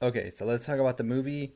Okay, so let's talk about the movie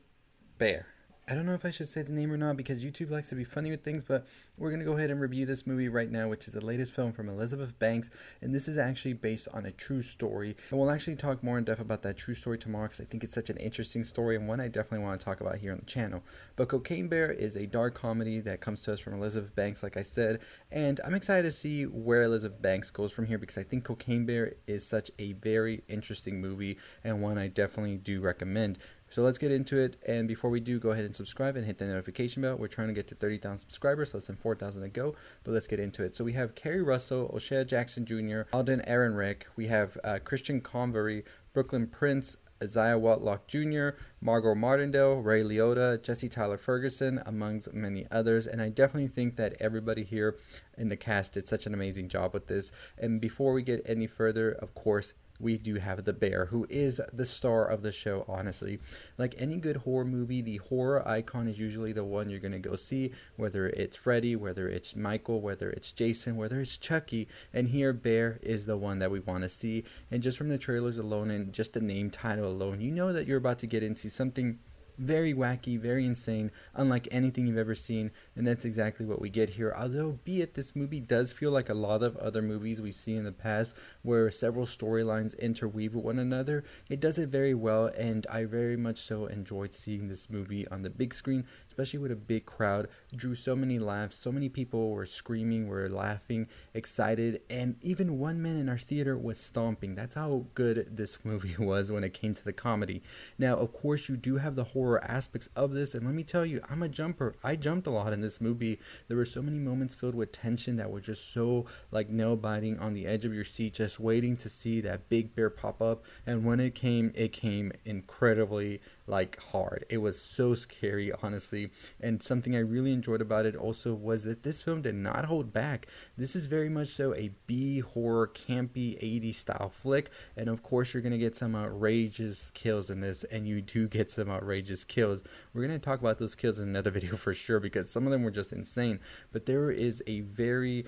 Bear. I don't know if I should say the name or not because YouTube likes to be funny with things, but we're going to go ahead and review this movie right now, which is the latest film from Elizabeth Banks. And this is actually based on a true story. And we'll actually talk more in depth about that true story tomorrow because I think it's such an interesting story and one I definitely want to talk about here on the channel. But Cocaine Bear is a dark comedy that comes to us from Elizabeth Banks, like I said. And I'm excited to see where Elizabeth Banks goes from here because I think Cocaine Bear is such a very interesting movie and one I definitely do recommend. So let's get into it, and before we do, go ahead and subscribe and hit the notification bell. We're trying to get to 30,000 subscribers, less than 4,000 to go, but let's get into it. So we have Kerry Russell, O'Shea Jackson Jr., Alden Ehrenreich, we have Christian Convery, Brooklyn Prince, Isaiah Whitlock Jr., Margot Martindale, Ray Liotta, Jesse Tyler Ferguson, amongst many others. And I definitely think that everybody here in the cast did such an amazing job with this. And before we get any further, of course, we do have the bear, who is the star of the show, honestly. Like any good horror movie, the horror icon is usually the one you're going to go see, whether it's Freddy, whether it's Michael, whether it's Jason, whether it's Chucky. And here, Bear is the one that we want to see. And just from the trailers alone and just the name title alone, you know that you're about to get into something very wacky, very insane, unlike anything you've ever seen, and that's exactly what we get here. Although, be it, this movie does feel like a lot of other movies we've seen in the past, where several storylines interweave with one another. It does it very well, and I very much so enjoyed seeing this movie on the big screen, especially with a big crowd. It drew so many laughs, so many people were screaming, were laughing, excited, and even one man in our theater was stomping. That's how good this movie was when it came to the comedy. Now, of course, you do have the horror aspects of this, and let me tell you, I'm a jumper. I jumped a lot in this movie. There were so many moments filled with tension that were just so like nail biting, on the edge of your seat, just waiting to see that big bear pop up. And when it came incredibly like hard. It was so scary, honestly. And something I really enjoyed about it also was that this film did not hold back. This is very much so a B horror campy 80s style flick, and of course you're gonna get some outrageous kills in this, and you do get some outrageous kills. We're going to talk about those kills in another video for sure, because some of them were just insane. But there is a very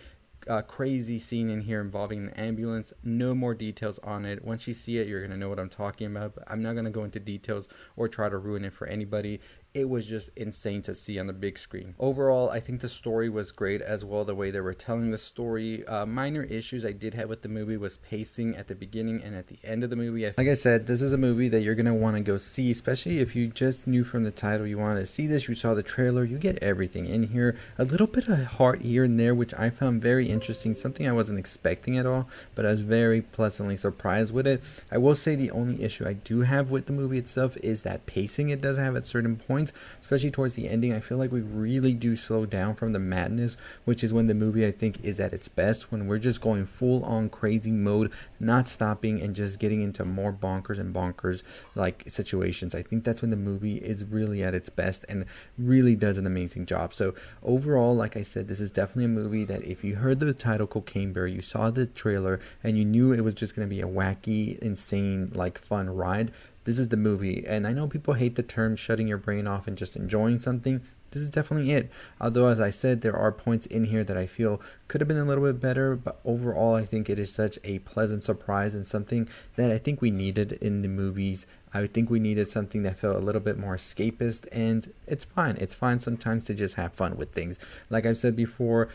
crazy scene in here involving an ambulance. No more details on it. Once you see it, you're going to know what I'm talking about, but I'm not going to go into details or try to ruin it for anybody. It was just insane to see on the big screen. Overall, I think the story was great as well, the way they were telling the story. Minor issues I did have with the movie was pacing at the beginning and at the end of the movie. Like I said, this is a movie that you're going to want to go see, especially if you just knew from the title you wanted to see this, you saw the trailer, you get everything in here. A little bit of heart here and there, which I found very interesting, something I wasn't expecting at all, but I was very pleasantly surprised with it. I will say the only issue I do have with the movie itself is that pacing it does have at certain points, especially towards the ending. I feel like we really do slow down from the madness, which is when the movie I think is at its best, when we're just going full on crazy mode, not stopping and just getting into more bonkers and bonkers like situations. I think that's when the movie is really at its best and really does an amazing job. So overall, like I said, this is definitely a movie that if you heard the title Cocaine Bear, you saw the trailer and you knew it was just going to be a wacky, insane, like fun ride, this is the movie. And I know people hate the term shutting your brain off and just enjoying something. This is definitely it. Although, as I said, there are points in here that I feel could have been a little bit better, but overall I think it is such a pleasant surprise and something that I think we needed in the movies. I think we needed something that felt a little bit more escapist, and it's fine. It's fine sometimes to just have fun with things. Like I've said before,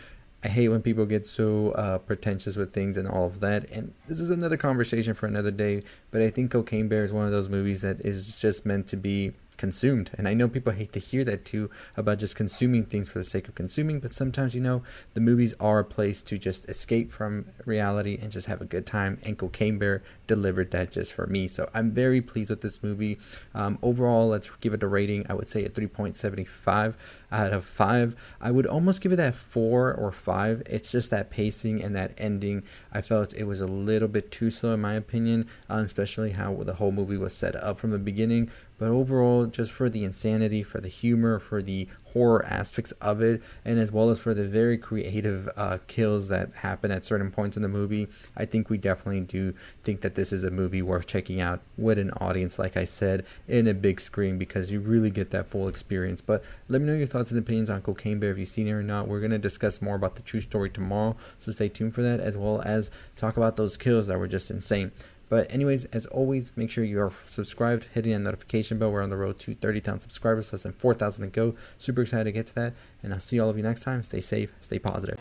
I hate when people get so pretentious with things and all of that, and this is another conversation for another day, but I think Cocaine Bear is one of those movies that is just meant to be consumed. And I know people hate to hear that too, about just consuming things for the sake of consuming, but sometimes, you know, the movies are a place to just escape from reality and just have a good time, and Cocaine Bear delivered that just for me. So I'm very pleased with this movie. Overall, let's give it a rating. I would say a 3.75 out of 5. I would almost give it that 4 or 5. It's just that pacing and that ending. I felt it was a little bit too slow in my opinion, especially how the whole movie was set up from the beginning. But overall, just for the insanity, for the humor, for the horror aspects of it, and as well as for the very creative kills that happen at certain points in the movie, I think we definitely do think that this is a movie worth checking out with an audience, like I said, in a big screen, because you really get that full experience. But let me know your thoughts and opinions on Cocaine Bear, if you've seen it or not. We're going to discuss more about the true story tomorrow, so stay tuned for that, as well as talk about those kills that were just insane. But anyways, as always, make sure you are subscribed, hitting that notification bell. We're on the road to 30,000 subscribers, less than 4,000 to go. Super excited to get to that, and I'll see all of you next time. Stay safe, stay positive.